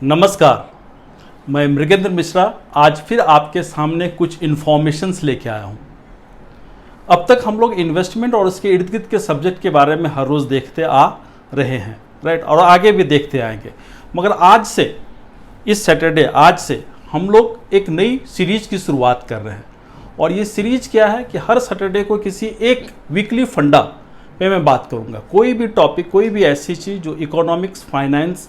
नमस्कार, मैं मृगेंद्र मिश्रा आज फिर आपके सामने कुछ इन्फॉर्मेशंस लेके आया हूँ। अब तक हम लोग इन्वेस्टमेंट और उसके इर्द गिर्द के सब्जेक्ट के बारे में हर रोज़ देखते आ रहे हैं, राइट, और आगे भी देखते आएंगे। मगर आज से, इस सैटरडे आज से हम लोग एक नई सीरीज की शुरुआत कर रहे हैं। और ये सीरीज क्या है कि हर सैटरडे को किसी एक वीकली फंडा पे मैं बात करूँगा। कोई भी टॉपिक, कोई भी ऐसी चीज़ जो इकोनॉमिक्स, फाइनेंस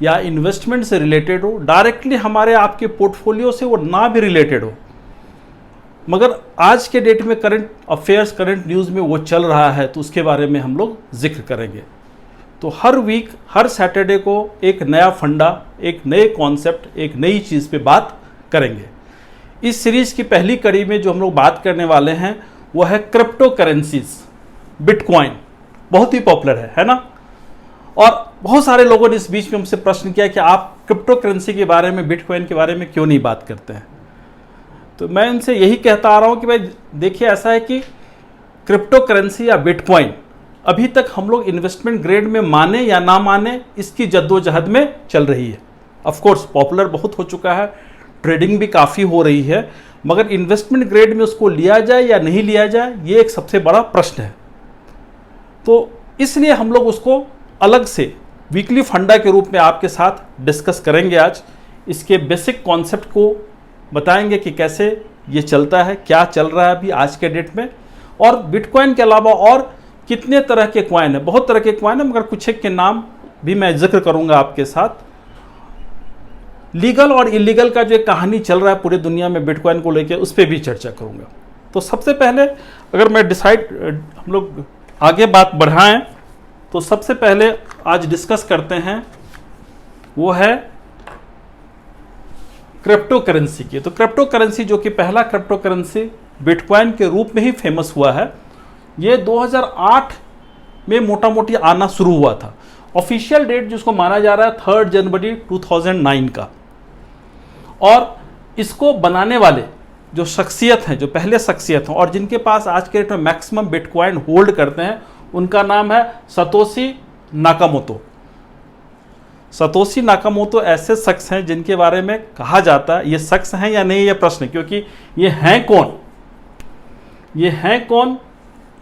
या इन्वेस्टमेंट से रिलेटेड हो, डायरेक्टली हमारे आपके पोर्टफोलियो से वो ना भी रिलेटेड हो, मगर आज के डेट में करंट अफेयर्स, करंट न्यूज़ में वो चल रहा है, तो उसके बारे में हम लोग जिक्र करेंगे। तो हर वीक, हर सैटरडे को एक नया फंडा, एक नए कॉन्सेप्ट, एक नई चीज़ पे बात करेंगे। इस सीरीज की पहली कड़ी में जो हम लोग बात करने वाले हैं वो है क्रिप्टो करेंसीज। बिटकॉइन बहुत ही पॉपुलर है ना। और बहुत सारे लोगों ने इस बीच में हमसे प्रश्न किया कि आप क्रिप्टो करेंसी के बारे में, बिटकॉइन के बारे में क्यों नहीं बात करते हैं। तो मैं इनसे यही कहता आ रहा हूँ कि भाई देखिए, ऐसा है कि क्रिप्टो करेंसी या बिटकॉइन अभी तक हम लोग इन्वेस्टमेंट ग्रेड में माने या ना माने, इसकी जद्दोजहद में चल रही है। ऑफ कोर्स पॉपुलर बहुत हो चुका है, ट्रेडिंग भी काफ़ी हो रही है, मगर इन्वेस्टमेंट ग्रेड में उसको लिया जाए या नहीं लिया जाए, ये एक सबसे बड़ा प्रश्न है। तो इसलिए हम लोग उसको अलग से वीकली फंडा के रूप में आपके साथ डिस्कस करेंगे। आज इसके बेसिक कॉन्सेप्ट को बताएंगे कि कैसे ये चलता है, क्या चल रहा है अभी आज के डेट में, और बिटकॉइन के अलावा और कितने तरह के कॉइन है। बहुत तरह के कॉइन है, मगर कुछ एक के नाम भी मैं जिक्र करूंगा आपके साथ। लीगल और इलीगल का जो एक कहानी चल रहा है पूरी दुनिया में बिटकॉइन को लेकर, उस पर भी चर्चा करूंगा। तो सबसे पहले अगर मैं हम लोग आगे बात बढ़ाएं, तो सबसे पहले आज डिस्कस करते हैं वो है क्रिप्टो करेंसी की। तो क्रिप्टो करेंसी, जो कि पहला क्रिप्टो करेंसी बिटकॉइन के रूप में ही फेमस हुआ है, ये 2008 में मोटा मोटी आना शुरू हुआ था। ऑफिशियल डेट जिसको माना जा रहा है 3 जनवरी 2009 का। और इसको बनाने वाले जो शख्सियत हैं, जो पहले शख्सियत हैं और जिनके पास आज के डेट में मैक्सिमम बिटकॉइन होल्ड करते हैं, उनका नाम है सतोशी नाकामोतो। सतोशी नाकामोतो ऐसे शख्स हैं जिनके बारे में कहा जाता है, ये शख्स हैं या नहीं, ये प्रश्न, क्योंकि ये हैं कौन, ये हैं कौन,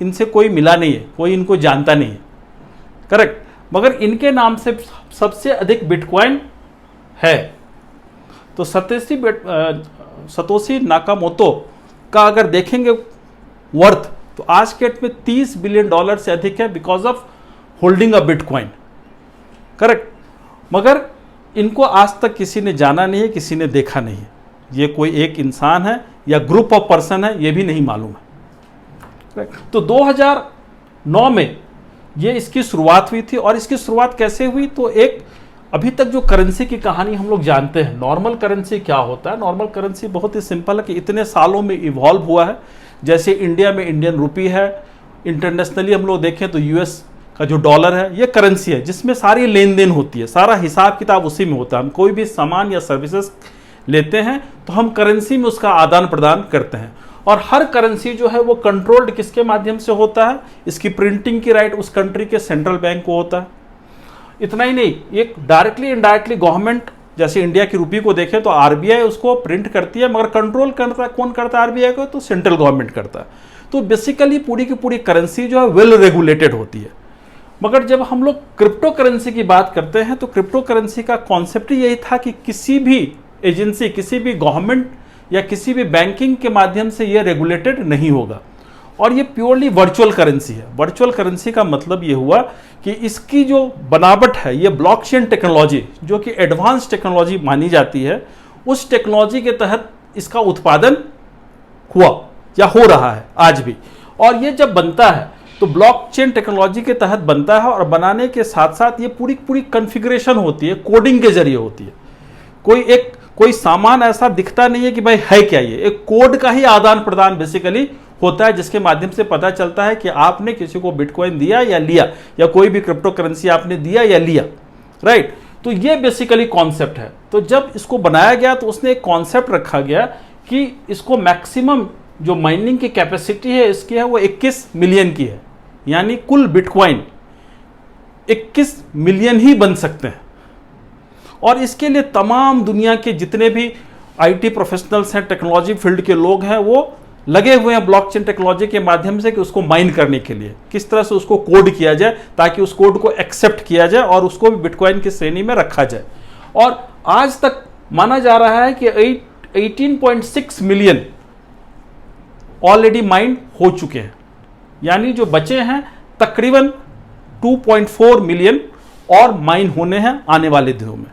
इनसे कोई मिला नहीं है, कोई इनको जानता नहीं है, करेक्ट, मगर इनके नाम से सबसे अधिक बिटकॉइन है। तो सतोशी नाकामोतो का अगर देखेंगे वर्थ, तो आज के डेट में $30 बिलियन से अधिक है, because of holding a bitcoin, correct. मगर इनको आज तक किसी ने जाना नहीं है, किसी ने देखा नहीं है। ये कोई एक इंसान है या ग्रुप ऑफ पर्सन है, ये भी नहीं मालूम है। तो 2009 में ये इसकी शुरुआत हुई थी। और इसकी शुरुआत कैसे हुई, तो एक अभी तक जो करेंसी की कहानी हम लोग जानते हैं, नॉर्मल करेंसी क्या होता है। नॉर्मल करेंसी बहुत ही सिंपल है कि इतने सालों में इवॉल्व हुआ है। जैसे इंडिया में इंडियन रुपी है, इंटरनेशनली हम लोग देखें तो यूएस का जो डॉलर है, ये करेंसी है जिसमें सारी लेन देन होती है, सारा हिसाब किताब उसी में होता है। हम कोई भी सामान या सर्विसेज लेते हैं तो हम करेंसी में उसका आदान प्रदान करते हैं। और हर करेंसी जो है वो कंट्रोल्ड किसके माध्यम से होता है, इसकी प्रिंटिंग की राइट उस कंट्री के सेंट्रल बैंक को होता है। इतना ही नहीं, एक डायरेक्टली इनडायरेक्टली गवर्नमेंट, जैसे इंडिया की रुपी को देखें तो आरबीआई उसको प्रिंट करती है, मगर कंट्रोल करता है कौन करता है आरबीआई को, तो सेंट्रल गवर्नमेंट करता है। तो बेसिकली पूरी की पूरी करेंसी जो है वेल रेगुलेटेड होती है। मगर जब हम लोग क्रिप्टो करेंसी की बात करते हैं, तो क्रिप्टो करेंसी का कॉन्सेप्ट यही था कि किसी भी एजेंसी, किसी भी गवर्नमेंट या किसी भी बैंकिंग के माध्यम से ये रेगुलेटेड नहीं होगा। और ये प्योरली वर्चुअल करेंसी है। वर्चुअल करेंसी का मतलब ये हुआ कि इसकी जो बनावट है, ये ब्लॉकचेन टेक्नोलॉजी, जो कि एडवांस टेक्नोलॉजी मानी जाती है, उस टेक्नोलॉजी के तहत इसका उत्पादन हुआ या हो रहा है आज भी। और ये जब बनता है तो ब्लॉकचेन टेक्नोलॉजी के तहत बनता है, और बनाने के साथ साथ ये पूरी पूरी कॉन्फ़िगरेशन होती है, कोडिंग के जरिए होती है। कोई सामान ऐसा दिखता नहीं है कि भाई है क्या, ये एक कोड का ही आदान प्रदान बेसिकली होता है, जिसके माध्यम से पता चलता है कि आपने किसी को बिटकॉइन दिया या लिया, या कोई भी क्रिप्टो करेंसी आपने दिया या लिया, राइट। तो ये बेसिकली कॉन्सेप्ट है। तो जब इसको बनाया गया तो उसने एक कॉन्सेप्ट रखा गया कि इसको मैक्सिमम जो माइनिंग की कैपेसिटी है इसकी है वो 21 मिलियन की है, यानी कुल बिटकॉइन 21 मिलियन ही बन सकते हैं। और इसके लिए तमाम दुनिया के जितने भी आईटी प्रोफेशनल्स हैं, टेक्नोलॉजी फील्ड के लोग हैं, वो लगे हुए हैं ब्लॉकचेन टेक्नोलॉजी के माध्यम से कि उसको माइन करने के लिए किस तरह से उसको कोड किया जाए ताकि उस कोड को एक्सेप्ट किया जाए और उसको भी बिटकॉइन की श्रेणी में रखा जाए। और आज तक माना जा रहा है कि 18.6 मिलियन ऑलरेडी माइन हो चुके हैं, यानी जो बचे हैं तकरीबन 2.4 मिलियन और माइन होने हैं आने वाले दिनों में।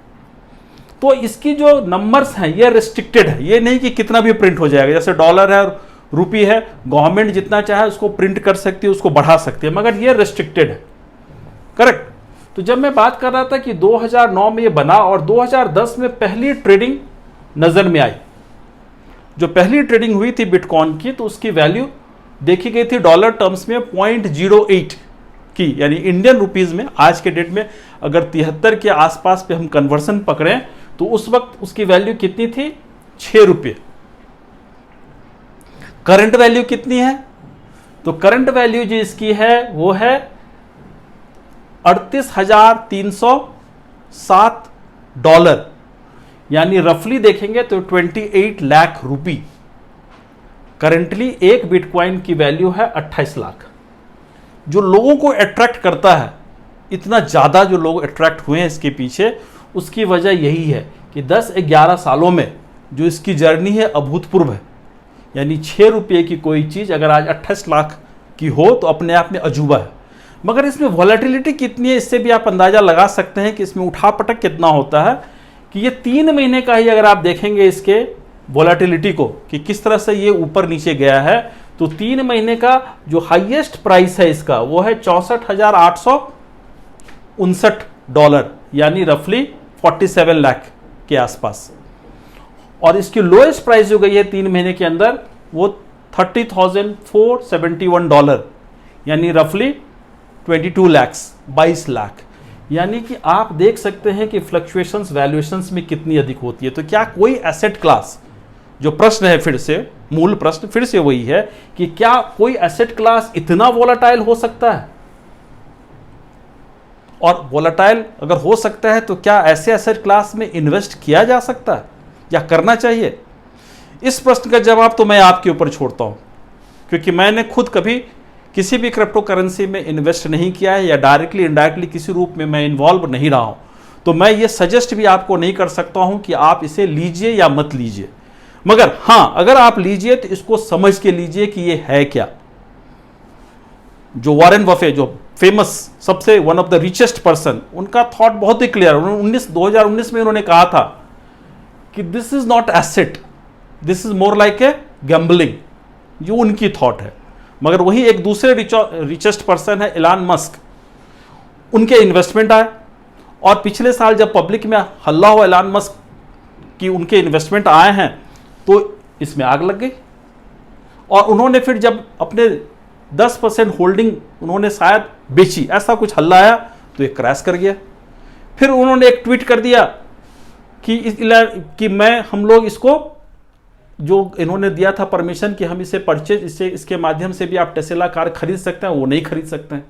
तो इसकी जो नंबर्स हैं ये रिस्ट्रिक्टेड है, ये नहीं कि कितना भी प्रिंट हो जाएगा। जैसे डॉलर है, रुपी है, गवर्नमेंट जितना चाहे उसको प्रिंट कर सकती है, उसको बढ़ा सकती है, मगर ये रिस्ट्रिक्टेड है। करेक्ट। तो जब मैं बात कर रहा था कि 2009 में ये बना और 2010 में पहली ट्रेडिंग नजर में आई, जो पहली ट्रेडिंग हुई थी बिटकॉइन की, तो उसकी वैल्यू देखी गई थी डॉलर टर्म्स में 0.08 की, यानी इंडियन रुपीज में आज के डेट में अगर 73 के आसपास पे हम कन्वर्सन पकड़ें तो उस वक्त उसकी वैल्यू कितनी थी? 6 रुपये। करंट वैल्यू कितनी है? तो करंट वैल्यू जो इसकी है वो है 38,307 डॉलर, यानी रफली देखेंगे तो 28 लाख रुपी। करंटली एक बिटकॉइन की वैल्यू है 28 लाख। जो लोगों को अट्रैक्ट करता है, इतना ज़्यादा जो लोग अट्रैक्ट हुए हैं इसके पीछे, उसकी वजह यही है कि 10-11 सालों में जो इसकी जर्नी है अभूतपूर्व है। यानी 6 रुपये की कोई चीज़ अगर आज 28 लाख की हो तो अपने आप में अजूबा है। मगर इसमें वॉलेटिलिटी कितनी है, इससे भी आप अंदाज़ा लगा सकते हैं कि इसमें उठापटक कितना होता है। कि ये 3 महीने का ही अगर आप देखेंगे इसके वॉलेटिलिटी को कि किस तरह से ये ऊपर नीचे गया है, तो 3 महीने का जो हाईएस्ट प्राइस है इसका वो है 64,859 डॉलर, यानी रफली 47 लाख के आसपास। और इसकी लोएस्ट प्राइस जो गई है 3 महीने के अंदर वो 30,471 डॉलर, यानी रफली 22 लाख, 22 लाख। यानी कि आप देख सकते हैं कि फ्लक्चुएशंस वैल्यूएशंस में कितनी अधिक होती है। तो क्या कोई एसेट क्लास, जो प्रश्न है फिर से, मूल प्रश्न फिर से वही है कि क्या कोई एसेट क्लास इतना वोलाटाइल हो सकता है? और वोलाटाइल अगर हो सकता है तो क्या ऐसे एसेट क्लास में इन्वेस्ट किया जा सकता है या करना चाहिए? इस प्रश्न का जवाब तो मैं आपके ऊपर छोड़ता हूं, क्योंकि मैंने खुद कभी किसी भी क्रिप्टो करेंसी में इन्वेस्ट नहीं किया है या डायरेक्टली इनडायरेक्टली किसी रूप में मैं इन्वॉल्व नहीं रहा हूं। तो मैं ये सजेस्ट भी आपको नहीं कर सकता हूं कि आप इसे लीजिए या मत लीजिए। मगर हां, अगर आप लीजिए तो इसको समझ के लीजिए कि ये है क्या। जो वॉरेन बफे, जो फेमस सबसे one of the richest person, उनका थॉट बहुत ही क्लियर। 2019 में उन्होंने कहा था कि this is not asset, this is more like a gambling. जो उनकी थॉट है। मगर वही एक दूसरे रिचेस्ट पर्सन है इलान मस्क, उनके इन्वेस्टमेंट आए और पिछले साल जब पब्लिक में हल्ला हुआ इलान मस्क की उनके इन्वेस्टमेंट आए हैं तो इसमें आग लग गई। और उन्होंने फिर जब अपने 10% होल्डिंग उन्होंने शायद बेची, ऐसा कुछ हल्ला आया तो ये क्रैश कर गया। फिर उन्होंने एक ट्वीट कर दिया कि हम लोग इसको, जो इन्होंने दिया था परमिशन कि हम इसे परचेज, इसके माध्यम से भी आप टेस्ला कार खरीद सकते हैं, वो नहीं खरीद सकते हैं।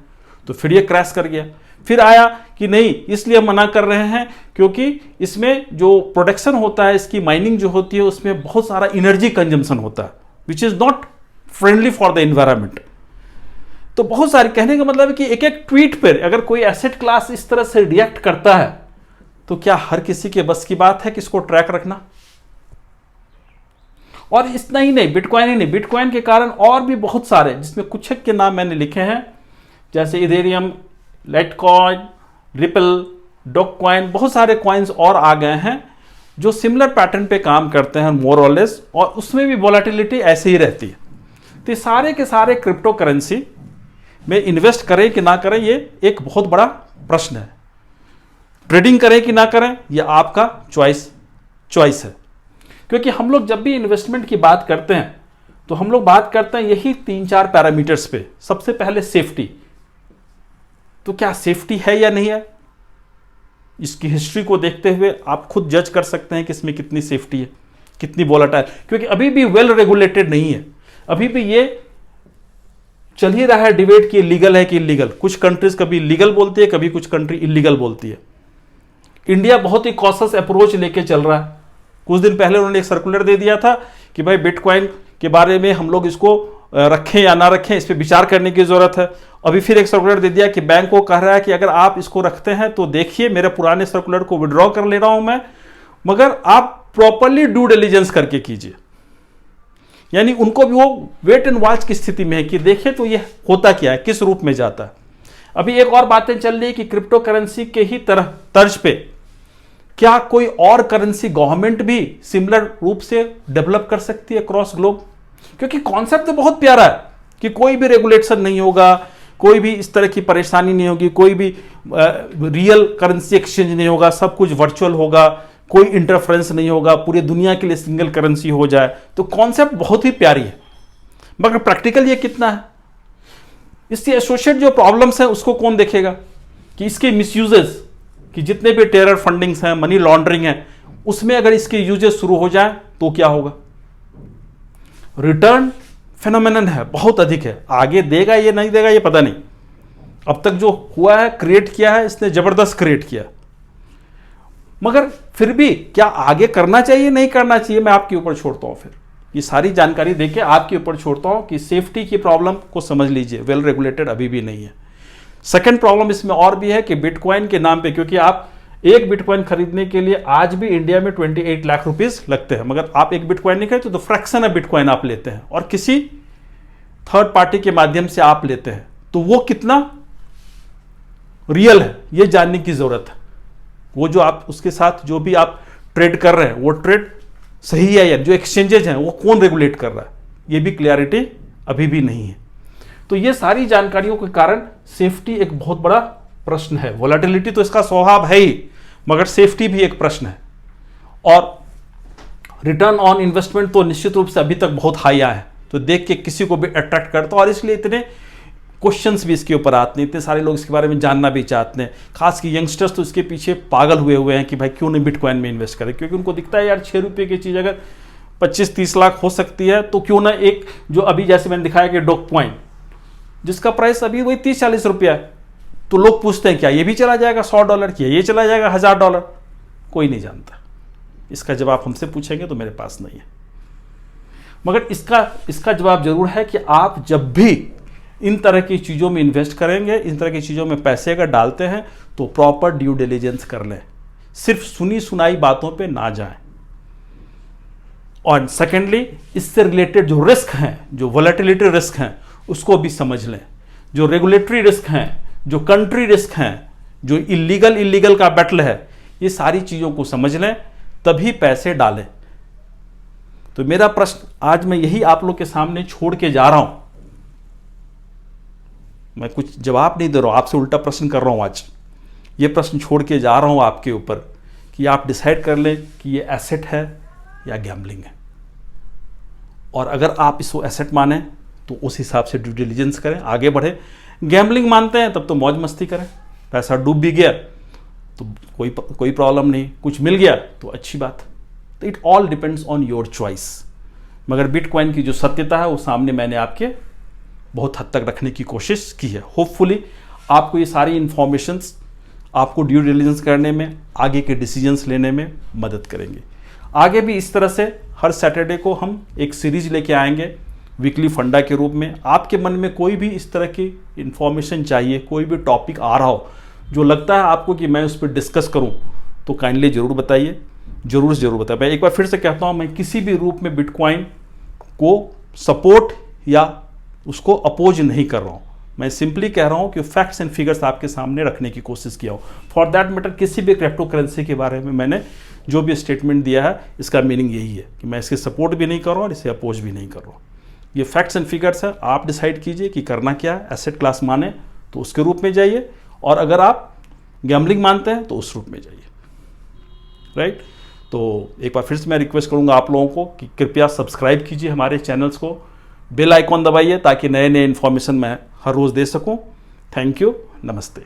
तो फिर ये क्रैश कर गया। फिर आया कि नहीं, इसलिए मना कर रहे हैं क्योंकि इसमें जो प्रोडक्शन होता है, इसकी माइनिंग जो होती है, उसमें बहुत सारा एनर्जी कंजम्पशन होता है, which is not friendly for the environment. तो बहुत सारे, कहने का मतलब है कि एक एक ट्वीट पर अगर कोई एसेट क्लास इस तरह से रिएक्ट करता है तो क्या हर किसी के बस की बात है कि इसको ट्रैक रखना? और इतना ही नहीं, बिटकॉइन ही नहीं, बिटकॉइन के कारण और भी बहुत सारे, जिसमें कुछ के नाम मैंने लिखे हैं, जैसे इथेरियम, लाइटकॉइन, रिपल, डॉगकॉइन, बहुत सारे कॉइन्स और आ गए हैं जो सिमिलर पैटर्न पे काम करते हैं मोर और लेस, और उसमें भी वोलेटिलिटी ऐसे ही रहती है। तो ये सारे के सारे क्रिप्टो करेंसी में इन्वेस्ट करें कि ना करें, ये एक बहुत बड़ा प्रश्न है। ट्रेडिंग करें कि ना करें, यह आपका चॉइस है। क्योंकि हम लोग जब भी इन्वेस्टमेंट की बात करते हैं तो हम लोग बात करते हैं यही 3-4 पैरामीटर्स पे। सबसे पहले सेफ्टी। तो क्या सेफ्टी है या नहीं है, इसकी हिस्ट्री को देखते हुए आप खुद जज कर सकते हैं कि इसमें कितनी सेफ्टी है, कितनी वोलेटाइल। क्योंकि अभी भी वेल रेगुलेटेड नहीं है, अभी भी ये चल ही रहा है डिबेट कि लीगल है कि इलीगल। कुछ कंट्रीज कभी लीगल बोलती है, कभी कुछ कंट्री इलीगल बोलती है। इंडिया बहुत ही कॉशियस अप्रोच लेके चल रहा है। कुछ दिन पहले उन्होंने एक सर्कुलर दे दिया था कि भाई बिटकॉइन के बारे में हम लोग इसको रखें या ना रखें, इस पर विचार करने की जरूरत है। अभी फिर एक सर्कुलर दे दिया कि बैंक को कह रहा है कि अगर आप इसको रखते हैं तो देखिए मेरे पुराने सर्कुलर को विड्रॉ कर ले रहा हूं मैं, मगर आप प्रॉपरली ड्यू डिलिजेंस करके कीजिए। यानी उनको भी वो वेट एंड वॉच की स्थिति में है कि देखें तो ये होता क्या है, किस रूप में जाता है। अभी एक और बातें चल रही है कि क्रिप्टो करेंसी के ही तर्ज पे क्या कोई और करेंसी गवर्नमेंट भी सिमिलर रूप से डेवलप कर सकती है क्रॉस ग्लोब, क्योंकि कॉन्सेप्ट तो बहुत प्यारा है कि कोई भी रेगुलेशन नहीं होगा, कोई भी इस तरह की परेशानी नहीं होगी, कोई भी रियल करेंसी एक्सचेंज नहीं होगा, सब कुछ वर्चुअल होगा, कोई इंटरफ्रेंस नहीं होगा, पूरी दुनिया के लिए सिंगल करेंसी हो जाए। तो कॉन्सेप्ट बहुत ही प्यारी है, मगर प्रैक्टिकल ये कितना है, इससे एसोसिएट जो प्रॉब्लम्स हैं उसको कौन देखेगा, कि इसके मिसयूजेस, कि जितने भी टेरर फंडिंग्स हैं, मनी लॉन्ड्रिंग है, उसमें अगर इसके यूजेस शुरू हो जाए तो क्या होगा। रिटर्न फेनोमेनन है, बहुत अधिक है, आगे देगा ये नहीं देगा ये पता नहीं। अब तक जो हुआ है, क्रिएट किया है इसने, जबरदस्त क्रिएट किया, मगर फिर भी क्या आगे करना चाहिए नहीं करना चाहिए, मैं आपके ऊपर छोड़ता हूं। फिर ये सारी जानकारी देके आपके ऊपर छोड़ता हूं कि सेफ्टी की प्रॉब्लम को समझ लीजिए, वेल रेगुलेटेड अभी भी नहीं है। सेकंड प्रॉब्लम इसमें और भी है कि बिटकॉइन के नाम पे, क्योंकि आप एक बिटकॉइन खरीदने के लिए आज भी इंडिया में 28 लाख रुपीस लगते हैं, मगर आप एक बिटकॉइन नहीं खरीदते तो फ्रैक्शन ऑफ बिटकॉइन आप लेते हैं और किसी थर्ड पार्टी के माध्यम से आप लेते हैं, तो वो कितना रियल है ये जानने की जरूरत है। वो जो आप उसके साथ जो भी आप ट्रेड कर रहे हैं वो ट्रेड सही है या जो एक्सचेंजेज हैं वो कौन रेगुलेट कर रहा है, ये भी क्लियरिटी अभी भी नहीं है। तो ये सारी जानकारियों के कारण सेफ्टी एक बहुत बड़ा प्रश्न है। वोलेटिलिटी तो इसका स्वभाव है ही, मगर सेफ्टी भी एक प्रश्न है। और रिटर्न ऑन इन्वेस्टमेंट तो निश्चित रूप से अभी तक बहुत हाई आया है, तो देख के किसी को भी अट्रैक्ट करता है और इसलिए इतने क्वेश्चंस भी इसके ऊपर आते हैं, इतने सारे लोग इसके बारे में जानना भी चाहते हैं। खास कि यंगस्टर्स तो इसके पीछे पागल हुए हैं कि भाई क्यों नहीं बिटकॉइन में इन्वेस्ट करें, क्योंकि उनको दिखता है यार 6 रुपये की चीज़ अगर 25-30 लाख हो सकती है तो क्यों ना एक जो अभी जैसे मैंने दिखाया कि डॉग पॉइंट जिसका प्राइस अभी वही 30-40 रुपया है, तो लोग पूछते हैं क्या ये भी चला जाएगा $100 की, ये चला जाएगा $1000, कोई नहीं जानता। इसका जवाब हमसे पूछेंगे तो मेरे पास नहीं है, मगर इसका जवाब जरूर है कि आप जब भी इन तरह की चीज़ों में इन्वेस्ट करेंगे, इन तरह की चीज़ों में पैसे अगर डालते हैं तो प्रॉपर ड्यू डिलिजेंस कर लें, सिर्फ सुनी सुनाई बातों पे ना जाएं। और सेकेंडली इससे रिलेटेड जो रिस्क हैं, जो वोलेटिलिटी रिस्क हैं उसको भी समझ लें, जो रेगुलेटरी रिस्क हैं, जो कंट्री रिस्क हैं, जो इलीगल का बैटल है, ये सारी चीज़ों को समझ लें तभी पैसे डालें। तो मेरा प्रश्न आज मैं यही आप लोग के सामने छोड़ के जा रहा हूं, मैं कुछ जवाब नहीं दे रहा हूं, आपसे उल्टा प्रश्न कर रहा हूं। आज ये प्रश्न छोड़ के जा रहा हूं आपके ऊपर कि आप डिसाइड कर लें कि ये एसेट है या गैम्बलिंग है, और अगर आप इसको एसेट माने तो उस हिसाब से ड्यू डिलिजेंस करें, आगे बढ़े। गैम्बलिंग मानते हैं तब तो मौज मस्ती करें, पैसा डूब भी गया तो कोई प्रॉब्लम नहीं, कुछ मिल गया तो अच्छी बात। तो it all depends on your choice. मगर बिटकॉइन की जो सत्यता है वो सामने मैंने आपके बहुत हद तक रखने की कोशिश की है। होपफुली आपको ये सारी इंफॉर्मेशंस आपको ड्यू डिलिजेंस करने में, आगे के डिसीजंस लेने में मदद करेंगे। आगे भी इस तरह से हर सैटरडे को हम एक सीरीज लेके आएंगे वीकली फंडा के रूप में। आपके मन में कोई भी इस तरह की इंफॉर्मेशन चाहिए, कोई भी टॉपिक आ रहा हो जो लगता है आपको कि मैं उस पर डिस्कस करूं, तो काइंडली ज़रूर बताइए, ज़रूर से ज़रूर बताइए। मैं एक बार फिर से कहता हूं, मैं किसी भी रूप में बिटकॉइन को सपोर्ट या उसको अपोज नहीं कर रहा हूं, मैं सिंपली कह रहा हूं कि फैक्ट्स एंड फिगर्स आपके सामने रखने की कोशिश किया हूं। फॉर दैट मैटर किसी भी क्रिप्टो करेंसी के बारे में मैंने जो भी स्टेटमेंट दिया है इसका मीनिंग यही है कि मैं इसके सपोर्ट भी नहीं कर रहा हूं और इसे अपोज भी नहीं कर रहा हूं। ये फैक्ट्स एंड फिगर्स है, आप डिसाइड कीजिए कि करना क्या है। एसेट क्लास माने तो उसके रूप में जाइए, और अगर आप गैम्बलिंग मानते हैं तो उस रूप में जाइए, राइट। तो एक बार फिर से मैं रिक्वेस्ट करूंगा आप लोगों को कि कृपया सब्सक्राइब कीजिए हमारे चैनल्स को, बेल आइकॉन दबाइए ताकि नए नए इन्फॉर्मेशन मैं हर रोज़ दे सकूं। थैंक यू, नमस्ते।